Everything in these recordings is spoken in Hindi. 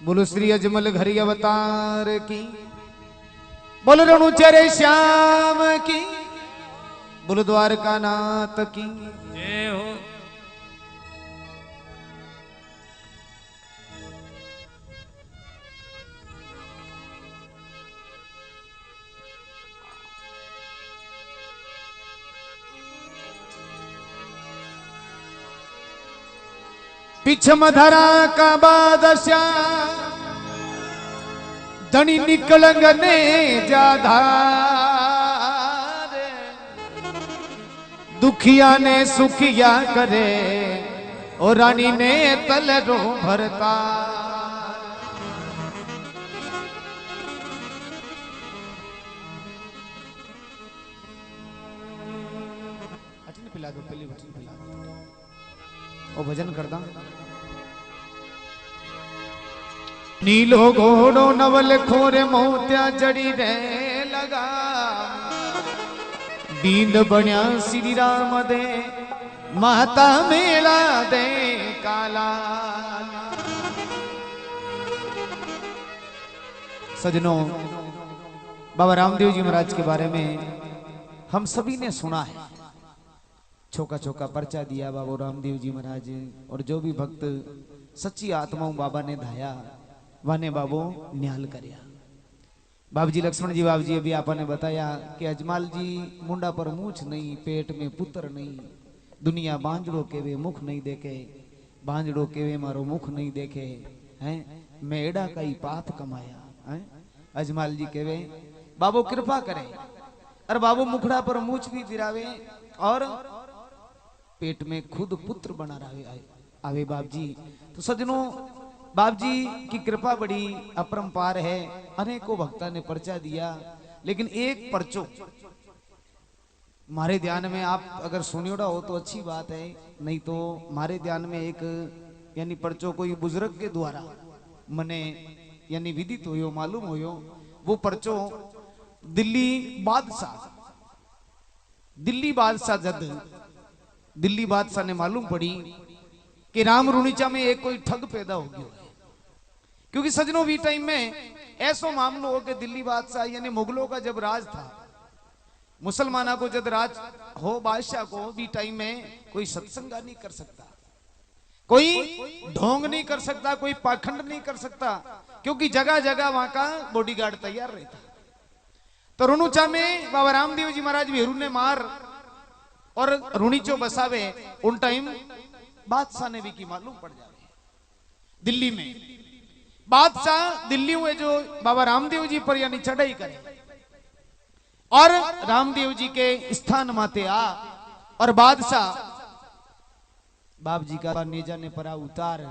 बोलो श्री अजमल घरी अवतार की, बोलो रणु चरे श्याम की, बोलो द्वारका नाथ की जय हो। पिछम धरा का बादशाह धनी निकलंग ने जाधार, दुखिया ने सुखिया करे और रानी ने तलरो भरता। अच्छी पिला दो, पहली बच्ची पिला दो और भजन करता। नीलो घोड़ो नवल खोरे मोत्या जड़ी रे लगा, दीन बन्या श्री राम दे माता मेला दे काला। सजनों, बाबा रामदेव जी महाराज के बारे में हम सभी ने सुना है। छोका छोका पर्चा दिया बाबा रामदेव जी महाराज, और जो भी भक्त सच्ची आत्माओं बाबा ने धाया वाने बाबो न्याल करया। बाबू जी लक्ष्मण जी बाबू जी अभी आपने बताया कि अजमाल जी मुंडा पर मूछ नहीं, पेट में पुत्र नहीं, दुनिया बांजड़ो के वे मुख नहीं देखे, बांजड़ो के वे मारो मुख नहीं देखे हैं, मैं एड़ा का ही पाप कमाया हैं। अजमाल जी के वे बाबू कृपा करे और बाबू मुखड़ा पर मूछ भी गिरावे और पेट में खुद पुत्र बना रहे आवे बाप जी। तो सजनों, बाप जी की कृपा बड़ी अपरंपार है। अनेकों भक्ता ने पर्चा दिया, लेकिन एक पर्चो मारे ध्यान में आप अगर सुनियोड़ा हो तो अच्छी बात है, नहीं तो मारे ध्यान में एक यानी पर्चो कोई बुजुर्ग के द्वारा मने यानी विदित हो मालूम हो, वो पर्चो दिल्ली बादशाह जद दिल्ली बादशाह ने मालूम पड़ी कि राम रुणीचा में एक कोई ठग पैदा हो गया। क्योंकि सजनों भी टाइम में ऐसा मामला हो कि दिल्ली बादशाह यानी मुगलों का जब राज था, मुसलमाना को जब राज हो बादशाह को भी टाइम में कोई सत्संग नहीं कर सकता, कोई ढोंग नहीं कर सकता, कोई पाखंड नहीं कर सकता, क्योंकि जगह जगह वहां का बॉडीगार्ड तैयार रहता। तो रुणुचा में बाबा रामदेव जी महाराज भेरू ने मार और रुणीचो बसावे, उन टाइम बादशाह ने भी की मालूम पड़ जावे। दिल्ली में बादशाह दिल्ली में जो बाबा रामदेव जी पर यानी चढ़ाई करे और रामदेव जी के स्थान माते आ और बादशाह बाप जी का नेजा ने परा उतार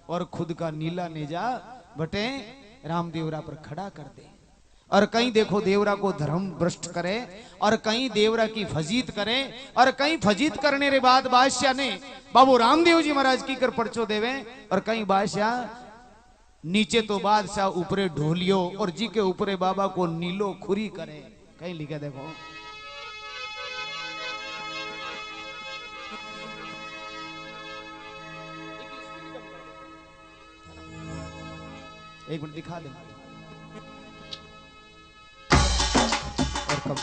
और खुद का नीला नेजा बटे रामदेवरा पर खड़ा कर दे, और कहीं देखो देवरा को धर्म भ्रष्ट करे और कहीं देवरा की फजीत करे, और कहीं फजीत करने के बाद बादशाह ने बाबू रामदेव जी महाराज की कर पर्चो देवे, और कहीं बादशाह नीचे तो बादशाह ऊपरे ढोलियो और जी के ऊपरे बाबा को नीलो खुरी करे। कहीं लिखा देखो, एक मिनट दिखा दे और कब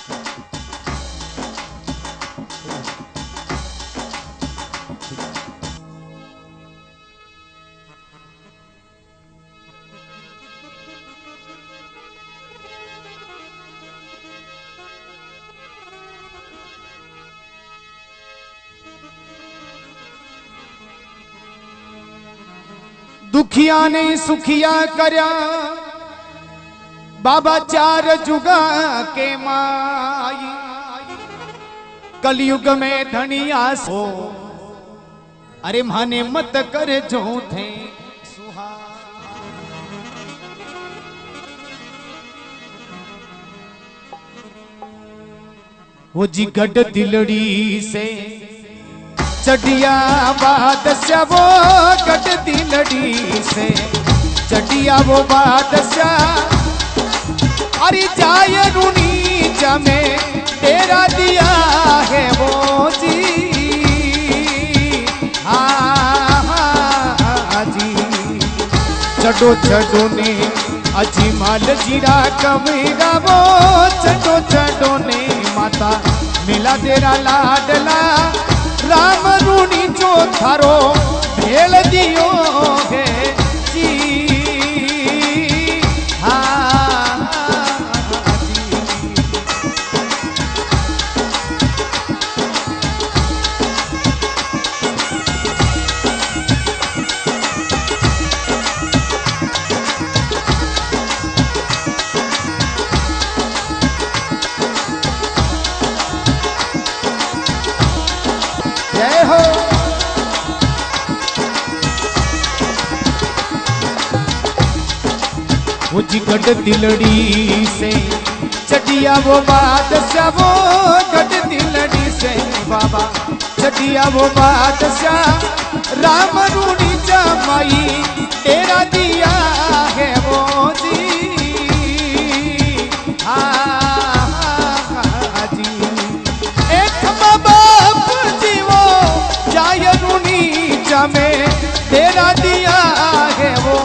दुखिया ने सुखिया करया बाबा चार जुगा के माई, कलयुग में धनिया सो अरे माने मत कर जो थे सुहा। वो जी गड दिलड़ी से चढ़िया बादशाह, वो गड दिलड़ी से चढ़िया वो बादशाह, अरे जाय रुणीचा में तेरा दिया है वो जी, हाँ जी। चढ़ो चढ़ो ने अजी माल जीरा कबीरा वो चढ़ो चढ़ो ने माता मिला तेरा लाडला राम रूणी जो थारो भेल दियो है जी जय हो। वो जिगट दिलड़ी से चटिया वो बादशाह वो गट दिलड़ी से बाबा चटिया वो बादशाह राम रूणी जमाई तेरा दिया है वो जी जी एक बाप जी वो जाय रूणी जमे तेरा दिया है वो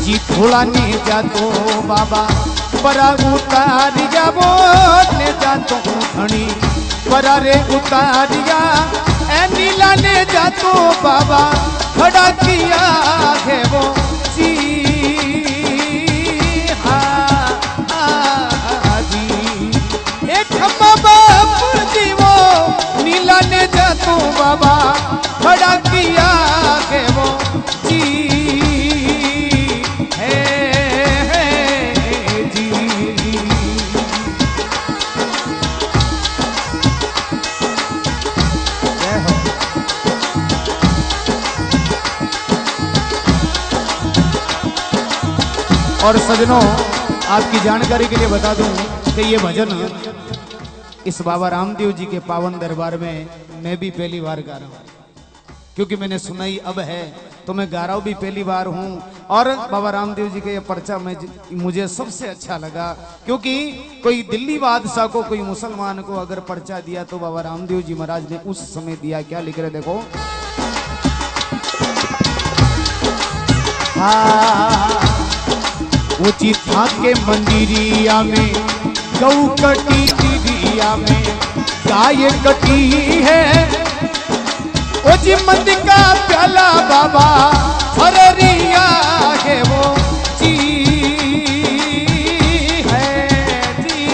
जी थोड़ा ने जातो बाबा परा उतारिया वो ने जातो घणी परा रे उतारिया ए नीला ने जातो बाबा खड़ा किया है वो जी जी एक बाप जी वो नीला ने जातो बाबा खड़ा किया है वो जी और सजनों आपकी जानकारी के लिए बता दूं कि ये भजन इस बाबा रामदेव जी के पावन दरबार में मैं भी पहली बार गा रहा हूँ, क्योंकि मैंने सुना ही अब है तो मैं गा रहा हूँ भी पहली बार हूँ। और बाबा रामदेव जी के ये पर्चा में मुझे सबसे अच्छा लगा, क्योंकि कोई दिल्ली बादशाह को कोई मुसलमान को अगर पर्चा दिया तो बाबा रामदेव जी महाराज ने उस समय दिया। क्या लिख रहे देखो, ऊंची था के मंदिरिया में गौ कटी दिरिया में गाय कटी है, ओ जी मंदिर का प्याला बाबा फररिया है वो जी है जी।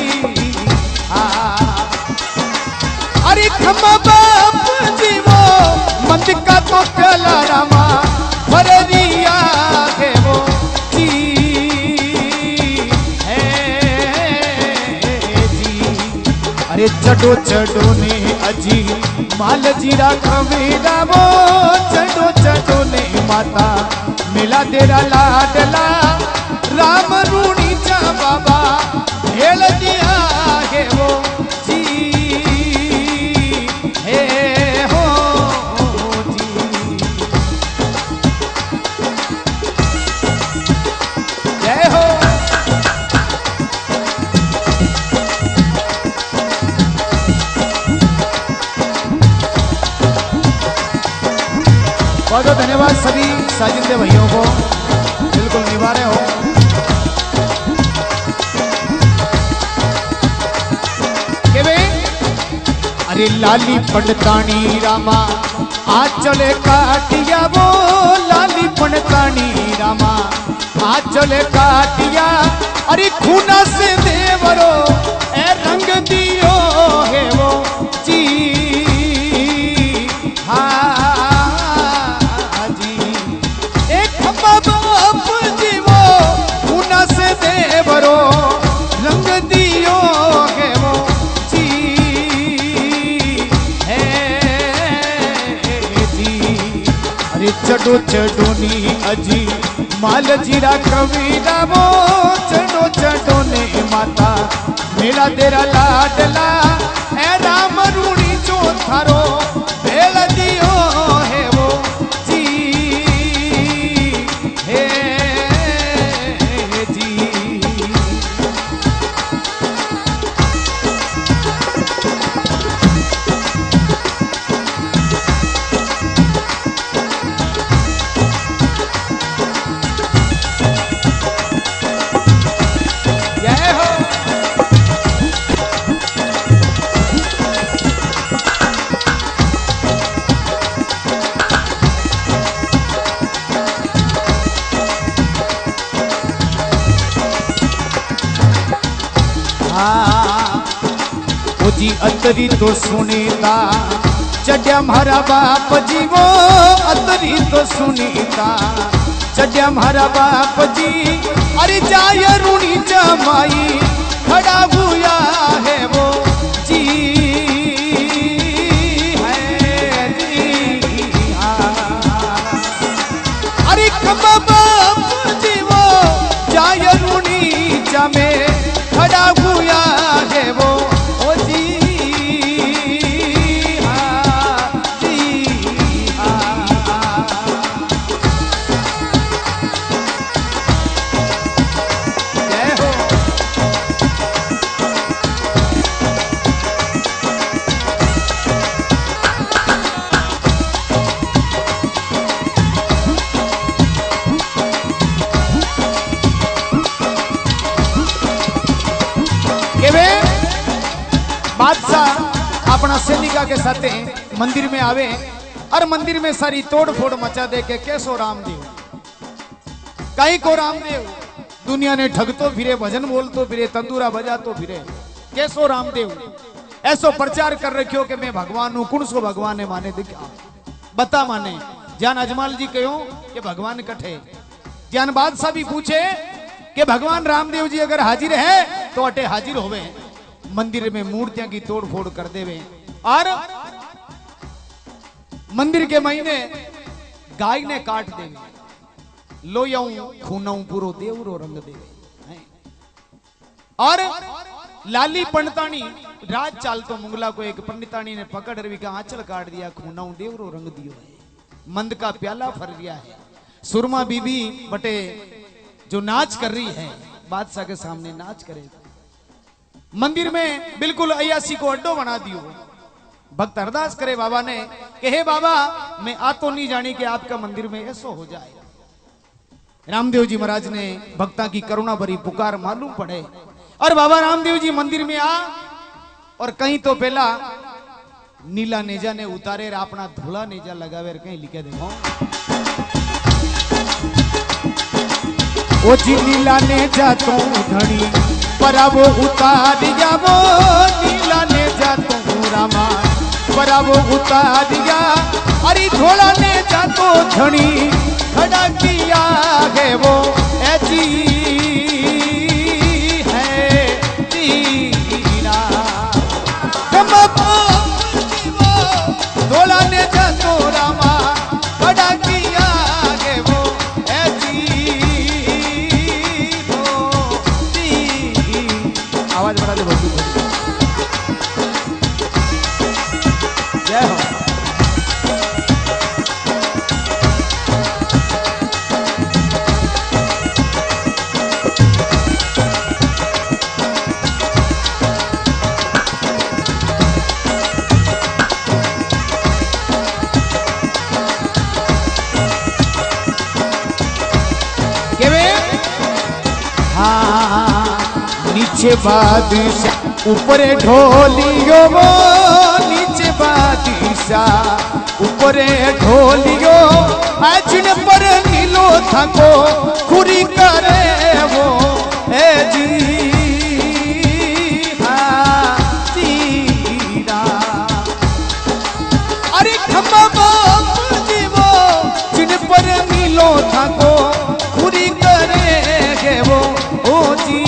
अरे खमा बाप जी वो मंदिर का तो प्याला रामा फररिया है वो जी अरे चढ़ो चढ़ो ने अजी माल जीरा खवेरा वो चढ़ो चढ़ो ने माता मिला तेरा लाडला राम रूणी चा बाबा भेल दिया है वो जी है हो जी। जय हो। बहुत बहुत धन्यवाद सभी साजिंदे भाइयों को, बिल्कुल निभा रहे हो। अरे लाली पंडतानी रामा आज चले काटिया वो लाली पंडतानी रामा आज चले काटिया। अरे खूना से देवरो ए रंग दियो है वो जी देवरो रंग दियो है वो जी है जी। अरे चढ़ो चढ़ो नी अजी माल जीरा कवीरा वो चढ़ो चढ़ो ने माता मेरा तेरा लाडला ए राम रूणी जो थारो भेल दियो है वो जी हे जी। जी अतरी तो सुनीता चढ़िया मारा बाप जी वो अतरी तो सुनीता चढ़िया मारा बाप जी अरे जाय रूणी जमाई खड़ा हुआ है वो जी है जी अरे खबा बाप जी वो जाय रूणी जमे खड़ा हुआ है वो बादशाह अपना सैनिका के साथ मंदिर में आवे और मंदिर में सारी तोड़ फोड़ मचा दे के कैसो रामदेव कहीं को रामदेव दुनिया ने ठगतो फिरे भजन बोलतो फिरे तंदूरा बजातो फिरे कैसो रामदेव ऐसो प्रचार कर रखियो कि मैं भगवान हूं कुण सो भगवान ने माने दिखा बता माने जान अजमाल जी कहो कि भगवान कठे जान बादशाह भी पूछे कि भगवान रामदेव जी अगर हाजिर है तो अटे हाजिर होवे मंदिर में मूर्तियां की तोड़ फोड़ कर देवे और मंदिर के महीने गाय ने काट देवे लोयाऊं खूनाऊं पूरो देवरो रंग देवे और लाली पंडितानी राज चालतो मुंगला को एक पंडितानी ने पकड़ रवि का आंचल काट दिया खूनाऊं देवरो रंग दियो है मंद का प्याला फर गया है सुरमा बीबी बटे जो नाच कर रही है बादशाह के सामने नाच करेगा मंदिर में बिल्कुल अयासी को अड्डो बना दियो भक्त अरदास करे बाबा ने कि हे बाबा मैं आ तो नहीं जानी कि आपका मंदिर में ऐसो हो जाए रामदेव जी महाराज ने भक्ता की करुणा भरी पुकार मालूम पड़े और बाबा रामदेव जी मंदिर में आ और कहीं तो पहला नीला नेजा ने उतारे अपना धोला नेजा लगावे कहीं लिखे देखो ओ जी नीला नेजा तो धनी परावो उतार जावो नीला ने जा तो रामा परावो उतार दिया अरे धोला ने जा तो धनी खड़ा किया है वो ऐसी है तीरा धोला ने जा तो रामा खड़ा किया है वो आवाज बढ़ा दे बहुत जय हो नीचे बादशाह ऊपर ढोलियो वो नीचे बादशाह ऊपर ढोलियो अजन पर नीलो थको खुरी करे वो है जी तीरा अरे खम्बा बाप जी वो जिन पर नीलो थको खुरी करे वो ओ जी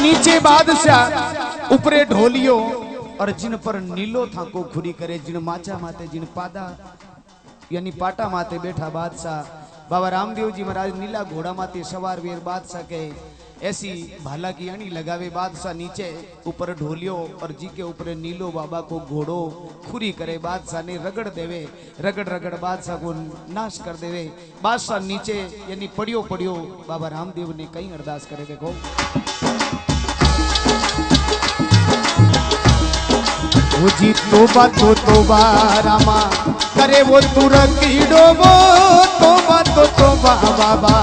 नीचे बादशाह ऊपरे ढोलियो और जिन पर नीलो थाको खुरी करे, जिन माचा माते जिन पादा यानी पाटा माते बैठा बादशाह बाबा रामदेव जी महाराज नीला घोड़ा माते सवार वीर बादशाह के ऐसी भाला की अणी लगावे। बादशाह नीचे ऊपर ढोलियो और जी के ऊपर नीलो बाबा को घोड़ो खुरी करे। बादशाह ने रगड़ देवे, रगड़ रगड़ बादशाह को नाश कर देवे। बादशाह नीचे यानी पड़ियो पड़ियो बाबा रामदेव ने कई अरदास करे। देखो वो जी तोबा तो तोबा रामा करे वो तुरकीड़ो, वो तोबा बाबा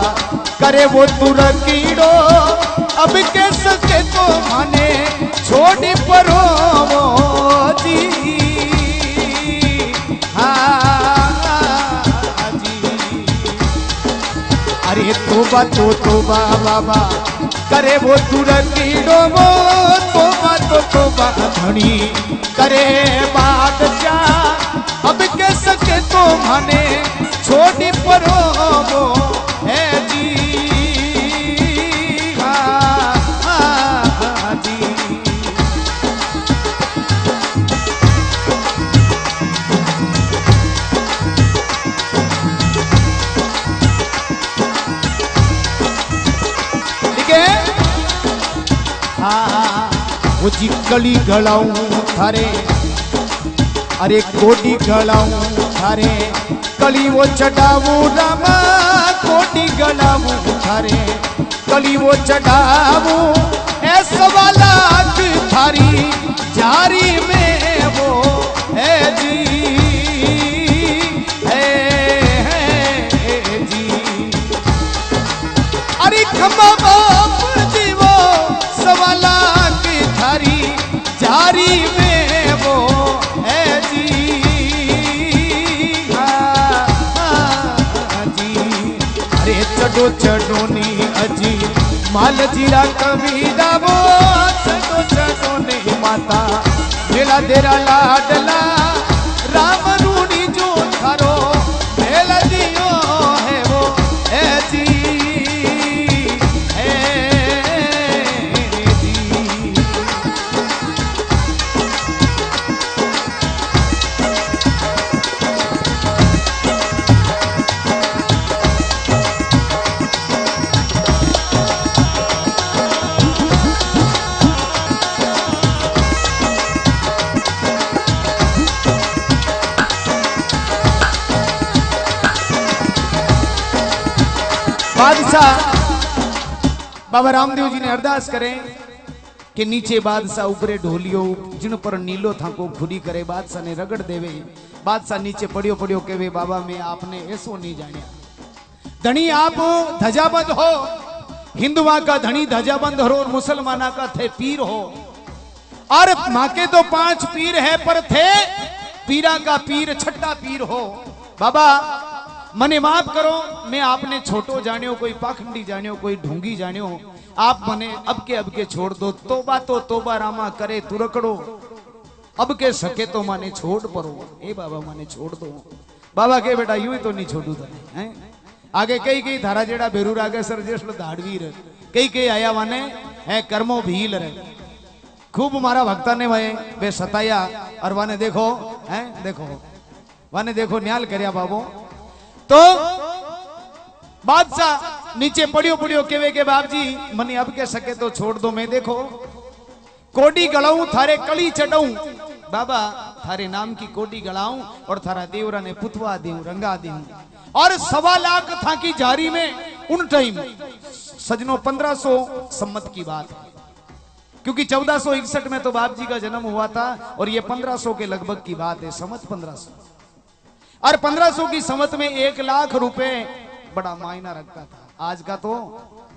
करे वो तुरकीड़ो। अब के सके तो माने छोड़ी परो वो जी, हाँ जी। अरे तोबा तो तोबा बाबा करे वो तुरकीड़ो, वो तोबा धनी करे बादशाह। अब के सके तो माने छोड़ी परो वो है जी, हाँ जी। ठीक है हाँ वो जी कली गलाऊं थारे, अरे कोडी गलाऊं थारे कली वो चढ़ावू रामा, कोडी गलाऊं थारे कली वो चढ़ावू। ऐसा वाला थारी जारी में वो है जी, है जी। अरे खम्बा बाप जी वो सवाला की थारी जारी में वो है जी, हाँ जी। अरे चढ़ो चढ़ोनी अजी माल जीरा कबीरा, वो चढ़ो चढ़ोनी माता मेला देरा लाडला राम रूनी जो थारो मेला दियो है वो है जी, बादशाह बाबा रामदेव जी ने अरदास करें कि नीचे बादशाह ऊपरे ढोलियो, जिन पर नीलो थाको खुदी करे। बादशाह ने रगड़ देवे। बादशाह नीचे पड़ियो पड़ियो केवे बाबा में आपने ऐसो नहीं जानिया। धनी आप ध्वजाबंद हो, हिंदुआ का धनी ध्वजाबंद हो और मुसलमाना का थे पीर हो। और माँ के तो 5 पीर है पर थे पीरा का पीर छठा पीर हो। बाबा मने माफ करो, मैं आपने छोटो जानियो, कोई पाखंडी जानियो, कोई ढूंगी जानियो। आप मने अब के छोड़ दो। तोबा तो तोबा रामा करे तुरकड़ो, अब के सके तो माने छोड़ परो। ए बाबा माने छोड़ दो। बाबा के बेटा यूं ही तो नहीं छोड़ू तने हैं। आगे कई धारा जेड़ा बेरूर आगे सर जेसलो धाड़वीर कई आया वाने है कर्मो भील रे। खूब मारा भक्ता ने वे सताया और वाने देखो हैं, देखो वाने देखो न्याल करया बाबू। तो बादशाह नीचे पड़ियो पड़ियो केवे के बाप जी मने अब के सके तो छोड़ दो। मैं देखो कोडी गलाऊं थारे कली चढ़ाऊं, बाबा थारे नाम की कोडी गलाऊं और थारा देवरा ने पुतवा देऊं रंगा देऊं। और 1.25 लाख था की जारी में उन टाइम सजनों 1500 सम्मत की बात है, क्योंकि 1461 में तो बाप जी का जन्म हुआ था और ये 1500 के लगभग की बात है, सम्मत 1500। और 1500 की सम्मत में 1 लाख रुपए बड़ा मायना रखता था। आज का तो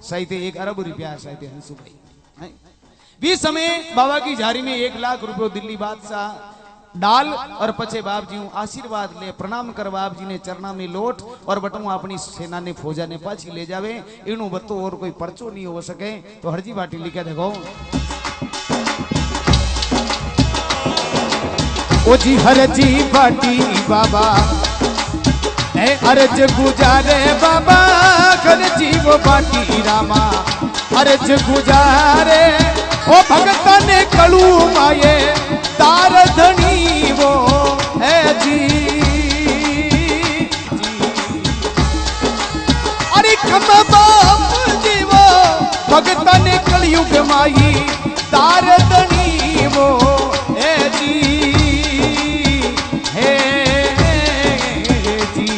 सही थे 1 अरब रुपया शायद हंसू भाई। भी समय बाबा की झारी में 1 लाख रुपये दिल्ली बादशाह डाल और पचे बाप जी आशीर्वाद ले प्रणाम कर बाप जी ने चरना में लोट और बटू अपनी सेना ने फौजा ने पाछी ले जावे। इनू बतो और कोई पर्चो नहीं हो सके तो हरजी बाटी लिखे देखो। ओ जी हरजी बाटी बाबा ए अर्ज गुजारे बाबा हरजी वो बाटी रामा अर्ज गुजारे ओ भगत ने कलू माये तार धनी वो है जी। अरे खम बाप जीवो भगत ने कलयुग माई तार धनी वो है जी। हे जी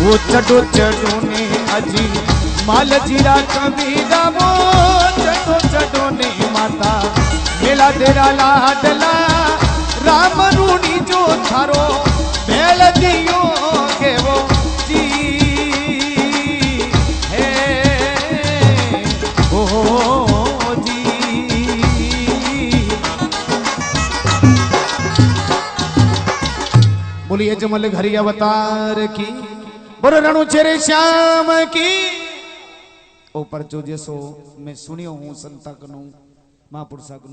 वो चढ़ो चढ़ो ने अजी माल जीरा कबीरा वो चढ़ो चढ़ो ने माता मेला तेरा लाडला राम रूणी जो थारो भेल दियो के वो जी। हे ओ जी बोलिए जमल घरी अवतार की बोलो रणु चेरे श्याम की। ऊपर जो जैसो मैं सुनियो हूँ संता कनु महापुरुषा कनु।